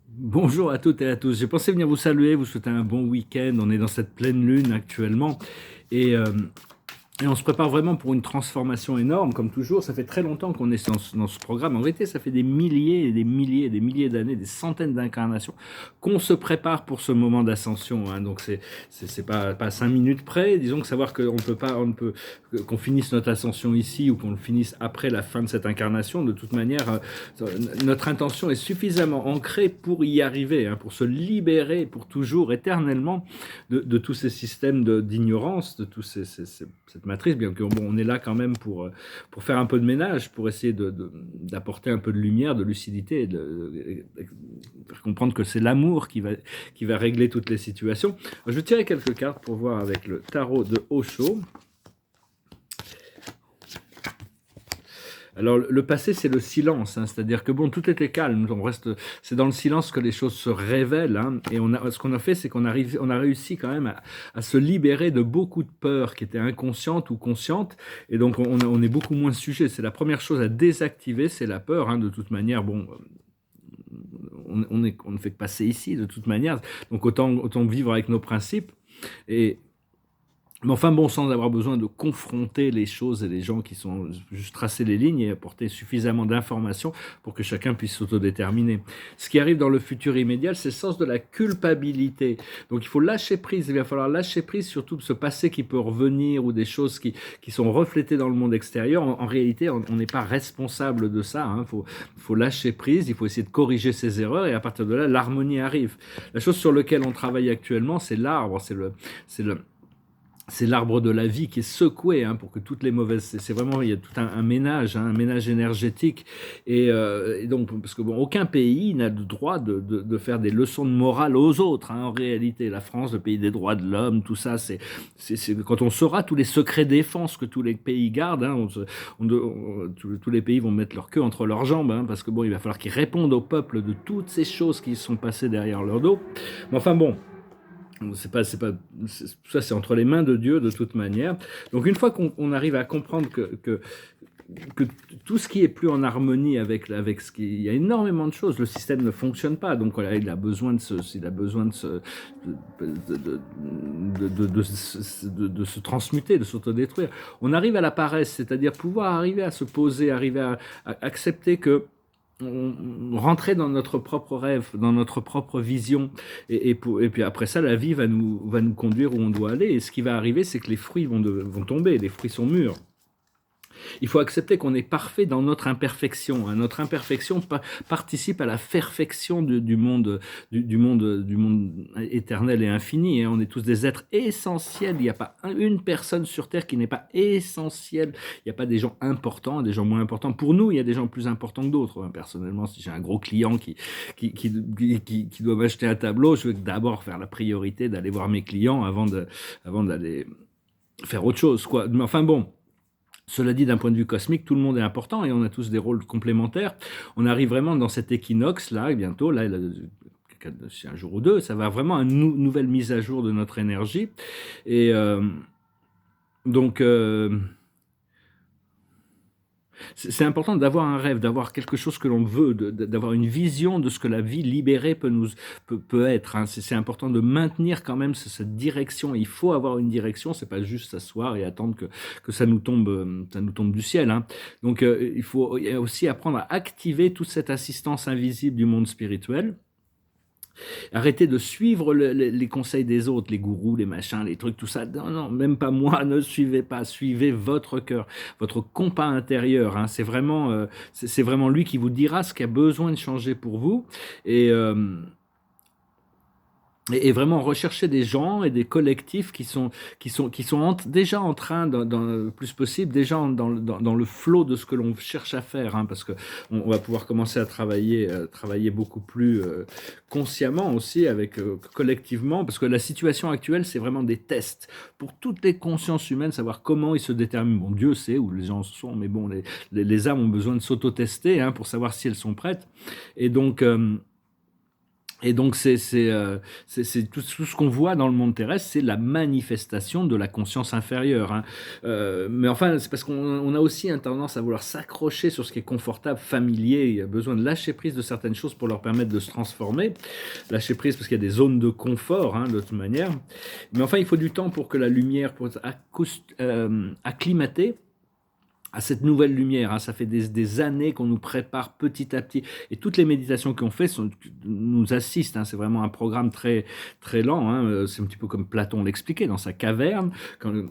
Bonjour à toutes et à tous. J'ai pensé venir vous saluer, vous souhaiter un bon week-end. On est dans cette pleine lune actuellement et, euh, et on se prépare vraiment pour une transformation énorme, comme toujours. Ça fait très longtemps qu'on est dans ce programme. En vérité, ça fait des milliers et des milliers et des milliers d'années, des centaines d'incarnations qu'on se prépare pour ce moment d'ascension, hein. Donc c'est pas 5 minutes près. Disons que savoir qu'on peut pas, on ne peut qu'on finisse notre ascension ici ou qu'on le finisse après la fin de cette incarnation. De toute manière, notre intention est suffisamment ancrée pour y arriver, hein, pour se libérer pour toujours, éternellement, de tous ces systèmes d'ignorance, de toute cette matrice, bien que bon, on est là quand même pour faire un peu de ménage, pour essayer d'apporter un peu de lumière, de lucidité, et de faire comprendre que c'est l'amour qui va régler toutes les situations. Je vais tirer quelques cartes pour voir avec le tarot de Osho. Alors le passé, c'est le silence, hein, c'est-à-dire que bon, tout était calme, on reste, c'est dans le silence que les choses se révèlent, hein, et ce qu'on a fait, c'est qu'on on a réussi quand même à se libérer de beaucoup de peurs qui étaient inconscientes ou conscientes, et donc on est beaucoup moins sujet. C'est la première chose à désactiver, c'est la peur, hein, de toute manière. Bon, on ne fait que passer ici, de toute manière, donc autant vivre avec nos principes. Et mais enfin bon, sans avoir besoin de confronter les choses et les gens qui sont juste tracer les lignes et apporter suffisamment d'informations pour que chacun puisse s'autodéterminer. Ce qui arrive dans le futur immédiat, c'est le sens de la culpabilité. Donc il faut lâcher prise, il va falloir lâcher prise surtout de ce passé qui peut revenir ou des choses qui sont reflétées dans le monde extérieur. En réalité, on n'est pas responsable de ça, hein. Faut lâcher prise, il faut essayer de corriger ses erreurs et à partir de là, l'harmonie arrive. La chose sur laquelle on travaille actuellement, c'est l'arbre, c'est l'arbre de la vie qui est secoué, hein, pour que toutes les mauvaises, c'est vraiment, il y a tout un ménage, hein, un ménage énergétique, et donc parce que bon, aucun pays n'a le droit de faire des leçons de morale aux autres, hein, en réalité. La France, le pays des droits de l'homme, tout ça, quand on saura tous les secrets défense que tous les pays gardent, hein, tous les pays vont mettre leur queue entre leurs jambes, hein, parce que bon, il va falloir qu'ils répondent au peuple de toutes ces choses qui sont passées derrière leur dos. Mais enfin bon, ça c'est entre les mains de Dieu de toute manière. Donc une fois qu'on arrive à comprendre que tout ce qui est plus en harmonie avec ce qui, il y a énormément de choses, le système ne fonctionne pas, donc voilà, il a besoin de se transmuter, de s'autodétruire. On arrive à la paresse, c'est-à-dire pouvoir arriver à se poser, arriver à accepter que rentrer dans notre propre rêve, dans notre propre vision, et puis après ça, la vie va nous conduire où on doit aller. Et ce qui va arriver, c'est que les fruits vont tomber, les fruits sont mûrs. Il faut accepter qu'on est parfait dans notre imperfection, hein. Notre imperfection participe à la perfection du monde éternel et infini, hein. On est tous des êtres essentiels. Il n'y a pas une personne sur Terre qui n'est pas essentielle. Il n'y a pas des gens importants et des gens moins importants. Pour nous, il y a des gens plus importants que d'autres, hein. Personnellement, si j'ai un gros client qui doit m'acheter un tableau, je vais d'abord faire la priorité d'aller voir mes clients avant d'aller faire autre chose, quoi. Mais enfin bon. Cela dit, d'un point de vue cosmique, tout le monde est important et on a tous des rôles complémentaires. On arrive vraiment dans cet équinoxe là, et bientôt, là, c'est un jour ou deux, ça va vraiment à une nouvelle mise à jour de notre énergie. Et donc, c'est important d'avoir un rêve, d'avoir quelque chose que l'on veut, d'avoir une vision de ce que la vie libérée peut être, hein. C'est important de maintenir quand même cette direction. Il faut avoir une direction, c'est pas juste s'asseoir et attendre que ça nous tombe du ciel, hein. Donc il faut aussi apprendre à activer toute cette assistance invisible du monde spirituel. Arrêtez de suivre les conseils des autres, les gourous, les machins, les trucs, tout ça. Non, non, même pas moi, ne suivez pas. Suivez votre cœur, votre compas intérieur, hein. C'est vraiment lui qui vous dira ce qu'il a besoin de changer pour vous. Et, euh, et vraiment rechercher des gens et des collectifs qui sont déjà en train, dans le plus possible, déjà dans le flot de ce que l'on cherche à faire, hein, parce que on va pouvoir commencer à travailler beaucoup plus consciemment aussi, avec collectivement, parce que la situation actuelle, c'est vraiment des tests pour toutes les consciences humaines, savoir comment ils se déterminent. Bon, Dieu sait où les gens sont, mais bon, les âmes ont besoin de s'auto-tester, hein, pour savoir si elles sont prêtes. Et donc... Et donc c'est tout ce qu'on voit dans le monde terrestre, c'est la manifestation de la conscience inférieure, hein. Mais enfin, c'est parce qu'on a aussi une tendance à vouloir s'accrocher sur ce qui est confortable, familier. Il y a besoin de lâcher prise de certaines choses pour leur permettre de se transformer. Lâcher prise parce qu'il y a des zones de confort, hein, de toute manière. Mais enfin, il faut du temps pour que la lumière, pour acclimater à cette nouvelle lumière, hein. Ça fait des années qu'on nous prépare petit à petit. Et toutes les méditations qu'on fait nous assistent, hein. C'est vraiment un programme très, très lent, hein. C'est un petit peu comme Platon l'expliquait dans sa caverne.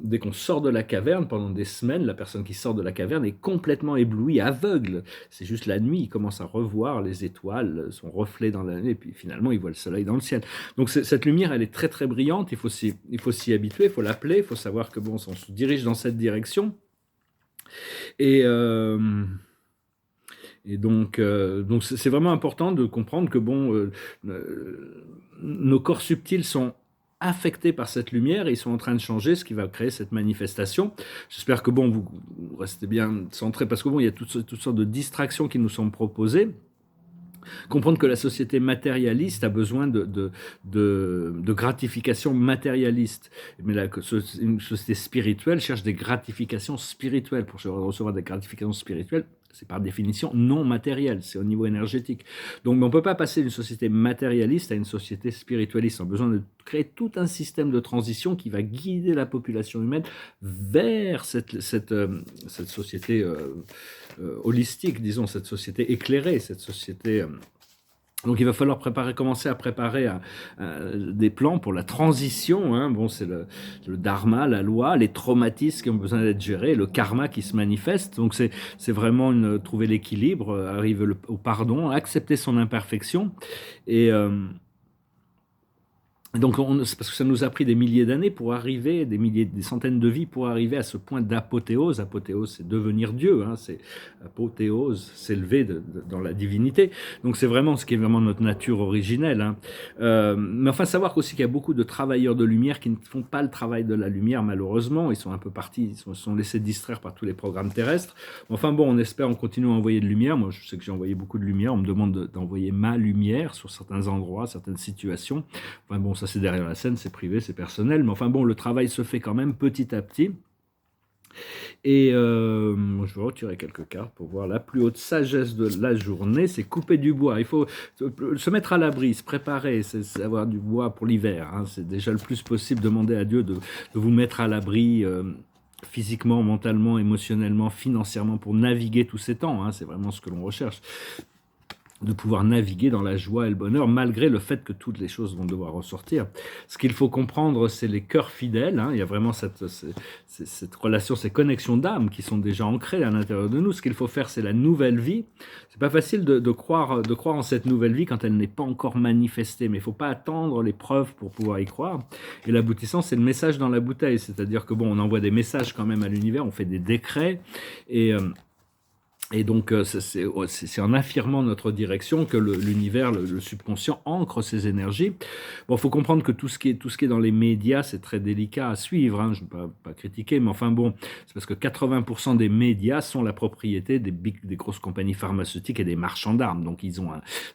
Dès qu'on sort de la caverne, pendant des semaines, la personne qui sort de la caverne est complètement éblouie, aveugle. C'est juste la nuit, il commence à revoir les étoiles, son reflet dans la nuit, et puis finalement, il voit le soleil dans le ciel. Donc cette lumière, elle est très, très brillante. Il faut s'y habituer, il faut l'appeler, il faut savoir que bon, on se dirige dans cette direction. Et, euh, donc c'est vraiment important de comprendre que bon, nos corps subtils sont affectés par cette lumière et ils sont en train de changer, ce qui va créer cette manifestation. J'espère que bon, vous restez bien centrés parce que bon, il y a toutes sortes de distractions qui nous sont proposées. Comprendre que la société matérialiste a besoin de gratification matérialiste. Mais une société spirituelle cherche des gratifications spirituelles. Pour recevoir des gratifications spirituelles, c'est par définition non matériel, c'est au niveau énergétique. Donc on ne peut pas passer d'une société matérialiste à une société spiritualiste. On a besoin de créer tout un système de transition qui va guider la population humaine vers cette société holistique, disons, cette société éclairée, cette société... Donc il va falloir commencer à préparer des plans pour la transition, hein. Bon, c'est le dharma, la loi, les traumatismes qui ont besoin d'être gérés, le karma qui se manifeste. Donc c'est vraiment trouver l'équilibre, arriver au pardon, accepter son imperfection. Donc c'est parce que ça nous a pris des milliers d'années pour arriver, des centaines de vies pour arriver à ce point d'apothéose. Apothéose, c'est devenir Dieu, hein, c'est apothéose, s'élever dans la divinité. Donc c'est vraiment ce qui est vraiment notre nature originelle, hein. Mais enfin savoir aussi qu'il y a beaucoup de travailleurs de lumière qui ne font pas le travail de la lumière, malheureusement. Ils sont un peu partis, ils sont laissés distraire par tous les programmes terrestres. Enfin bon, on espère, on continue à envoyer de lumière. Moi je sais que j'ai envoyé beaucoup de lumière. On me demande d'envoyer ma lumière sur certains endroits, certaines situations. Enfin bon, ça c'est derrière la scène, c'est privé, c'est personnel, mais enfin bon, le travail se fait quand même petit à petit. Et je vais retirer quelques cartes pour voir la plus haute sagesse de la journée, c'est couper du bois. Il faut se mettre à l'abri, se préparer, c'est avoir du bois pour l'hiver, hein. C'est déjà le plus possible, demander à Dieu de vous mettre à l'abri physiquement, mentalement, émotionnellement, financièrement, pour naviguer tous ces temps, hein. C'est vraiment ce que l'on recherche, de pouvoir naviguer dans la joie et le bonheur, malgré le fait que toutes les choses vont devoir ressortir. Ce qu'il faut comprendre, c'est les cœurs fidèles, hein. Il y a vraiment cette relation, ces connexions d'âme qui sont déjà ancrées à l'intérieur de nous. Ce qu'il faut faire, c'est la nouvelle vie. C'est pas facile de croire en cette nouvelle vie quand elle n'est pas encore manifestée, mais il faut pas attendre les preuves pour pouvoir y croire. Et l'aboutissant, c'est le message dans la bouteille, c'est-à-dire que bon, on envoie des messages quand même à l'univers, on fait des décrets, et donc, c'est en affirmant notre direction que l'univers, le subconscient, ancre ses énergies. Bon, il faut comprendre que tout ce qui est dans les médias, c'est très délicat à suivre, hein. Je ne vais pas critiquer, mais enfin bon, c'est parce que 80% des médias sont la propriété des grosses compagnies pharmaceutiques et des marchands d'armes. Donc,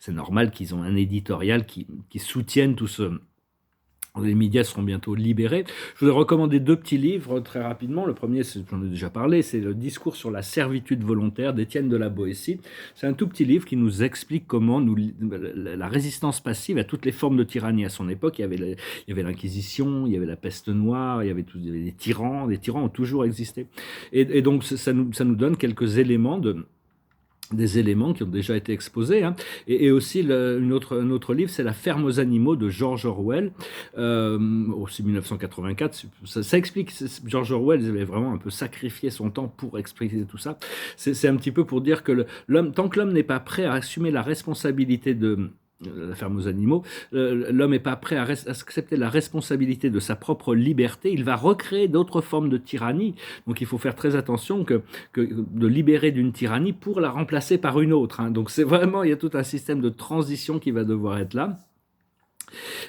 c'est normal qu'ils ont un éditorial qui soutienne tout ce... Les médias seront bientôt libérés. Je voudrais recommander 2 petits livres très rapidement. Le premier, j'en ai déjà parlé, c'est le discours sur la servitude volontaire d'Étienne de la Boétie. C'est un tout petit livre qui nous explique comment la résistance passive à toutes les formes de tyrannie. À son époque, il y avait l'Inquisition, il y avait la peste noire, il y avait des tyrans. Les tyrans ont toujours existé. Et donc ça nous donne quelques éléments des éléments qui ont déjà été exposés, hein. Et aussi un autre livre, c'est La ferme aux animaux de George Orwell, aussi 1984. Ça explique, George Orwell, il avait vraiment un peu sacrifié son temps pour expliquer tout ça. C'est un petit peu pour dire que tant que l'homme n'est pas prêt à assumer la responsabilité de la ferme aux animaux, l'homme n'est pas prêt à accepter la responsabilité de sa propre liberté, il va recréer d'autres formes de tyrannie. Donc il faut faire très attention que de libérer d'une tyrannie pour la remplacer par une autre, hein. Donc c'est vraiment, il y a tout un système de transition qui va devoir être là.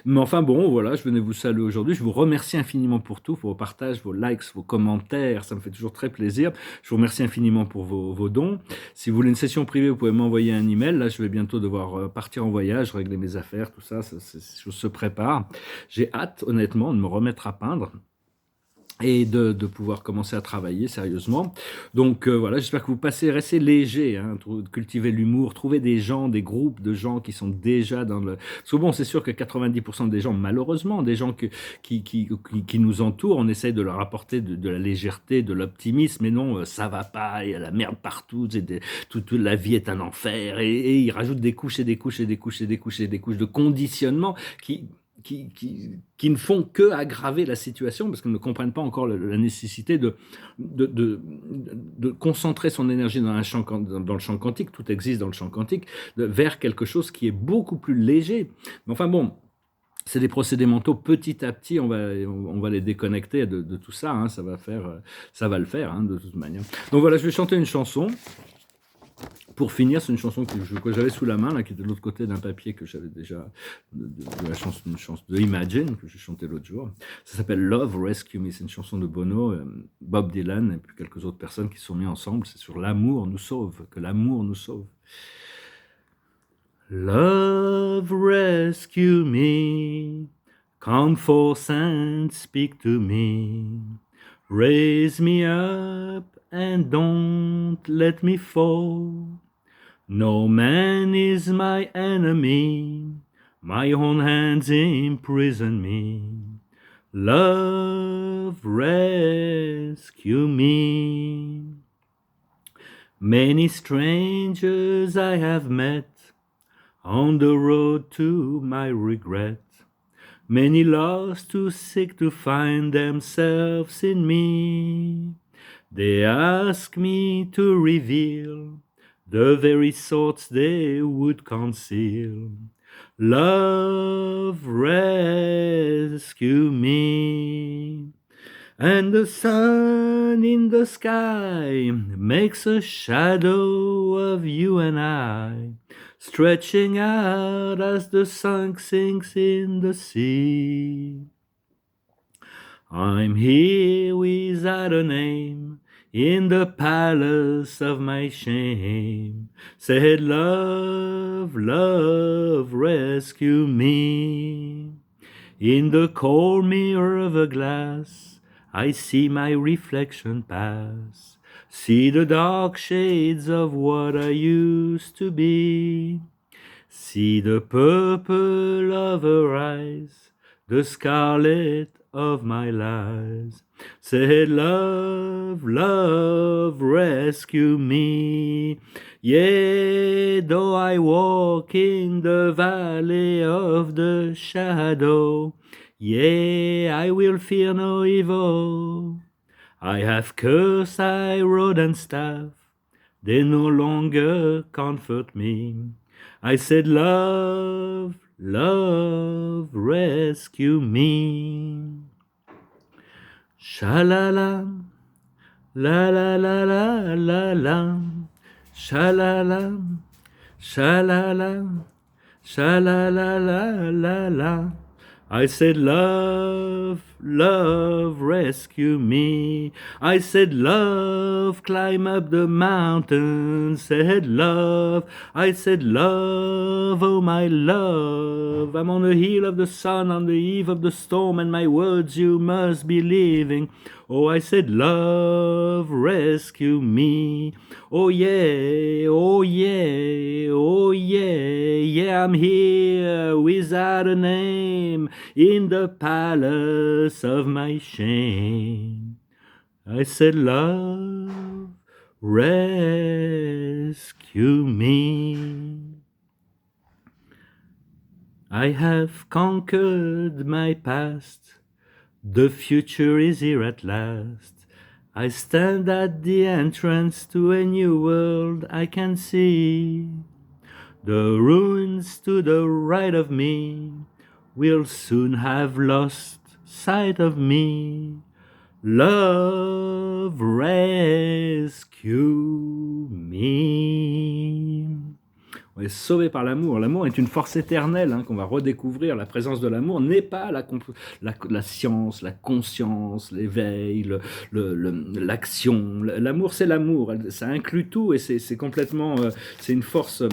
Mais enfin bon, voilà, je venais vous saluer aujourd'hui. Je vous remercie infiniment pour tout, pour vos partages, vos likes, vos commentaires. Ça me fait toujours très plaisir. Je vous remercie infiniment pour vos dons. Si vous voulez une session privée, vous pouvez m'envoyer un email. Là, je vais bientôt devoir partir en voyage, régler mes affaires, tout ça. Ces choses se préparent. J'ai hâte, honnêtement, de me remettre à peindre et de pouvoir commencer à travailler sérieusement. Donc voilà, j'espère que vous passez, restez léger, hein, cultivez l'humour, trouvez des gens, des groupes de gens qui sont déjà dans le... Parce que bon, c'est sûr que 90% des gens, malheureusement, des gens qui nous entourent, on essaye de leur apporter de la légèreté, de l'optimisme, mais non, ça va pas, il y a la merde partout, toute la vie est un enfer, et ils rajoutent des couches et des couches et des couches et des couches et des couches de conditionnement qui ne font que aggraver la situation parce qu'ils ne comprennent pas encore la nécessité de concentrer son énergie dans le champ quantique, tout existe dans le champ quantique, vers quelque chose qui est beaucoup plus léger. Mais enfin bon, c'est des procédés mentaux, petit à petit, on va les déconnecter de tout ça, hein, ça va le faire, hein, de toute manière. Donc voilà, je vais chanter une chanson. Pour finir, c'est une chanson que j'avais sous la main, là, qui était de l'autre côté d'un papier que j'avais déjà, une chanson de Imagine, que j'ai chanté l'autre jour. Ça s'appelle Love Rescue Me, c'est une chanson de Bono, Bob Dylan et puis quelques autres personnes qui se sont mis ensemble. C'est sur l'amour nous sauve, que l'amour nous sauve. Love rescue me, come forth and speak to me, raise me up and don't let me fall. No man is my enemy, my own hands imprison me. Love rescue me. Many strangers I have met on the road to my regret. Many lost who seek to find themselves in me. They ask me to reveal the very thoughts they would conceal. Love rescue me. And the sun in the sky makes a shadow of you and I, stretching out as the sun sinks in the sea. I'm here without a name, in the palace of my shame. Said love, love, rescue me. In the cold mirror of a glass, I see my reflection pass. See the dark shades of what I used to be. See the purple of her eyes, the scarlet of my lies. Said love, love, rescue me. Yea, though I walk in the valley of the shadow, yea, I will fear no evil. I have curse, I rod and staff, they no longer comfort me. I said, love, love, rescue me. Sha-la-la, la-la-la-la-la-la, sha-la-la, sha-la-la, sha-la-la-la-la-la. I said, love, love, rescue me. I said, love, climb up the mountain. Said, love, I said, love, oh my love. I'm on the heel of the sun, on the eve of the storm, and my words you must be leaving. Oh, I said, love, rescue me. Oh yeah, oh yeah, oh yeah, yeah, I'm here without a name, in the palace of my shame. I said, love, rescue me. I have conquered my past, the future is here at last. I stand at the entrance to a new world I can see. The ruins to the right of me will soon have lost sight of me. Love rescue me. On est sauvé par l'amour. L'amour est une force éternelle qu'on va redécouvrir. La présence de l'amour n'est pas la science, la conscience, l'éveil, l'action. L'amour, c'est l'amour. Ça inclut tout et c'est complètement... c'est une force...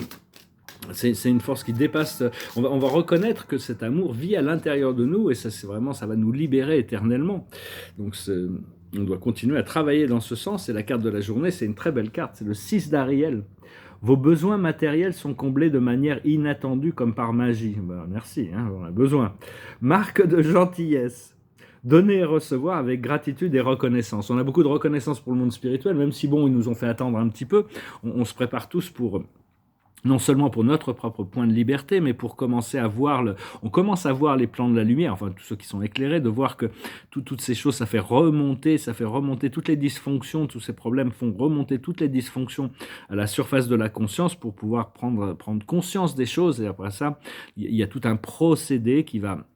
C'est une force qui dépasse. On va reconnaître que cet amour vit à l'intérieur de nous et ça, c'est vraiment, ça va nous libérer éternellement. Donc, on doit continuer à travailler dans ce sens. Et la carte de la journée, c'est une très belle carte. C'est le 6 d'Ariel. Vos besoins matériels sont comblés de manière inattendue comme par magie. Ben, merci, on a besoin. Marque de gentillesse. Donner et recevoir avec gratitude et reconnaissance. On a beaucoup de reconnaissance pour le monde spirituel, même si bon, ils nous ont fait attendre un petit peu. On se prépare tous pour... non seulement pour notre propre point de liberté, mais pour commencer à voir on commence à voir les plans de la lumière, enfin tous ceux qui sont éclairés, de voir que toutes ces choses, ça fait remonter toutes les dysfonctions, tous ces problèmes font remonter toutes les dysfonctions à la surface de la conscience pour pouvoir prendre conscience des choses. Et après ça, il y a tout un procédé qui va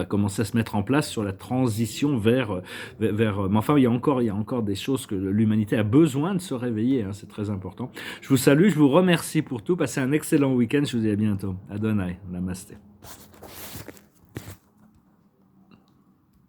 commencer à se mettre en place sur la transition vers mais enfin, il y a encore des choses que l'humanité a besoin de se réveiller, c'est très important. Je vous salue, je vous remercie pour tout, passez un excellent week-end, je vous dis à bientôt. Adonai, namasté.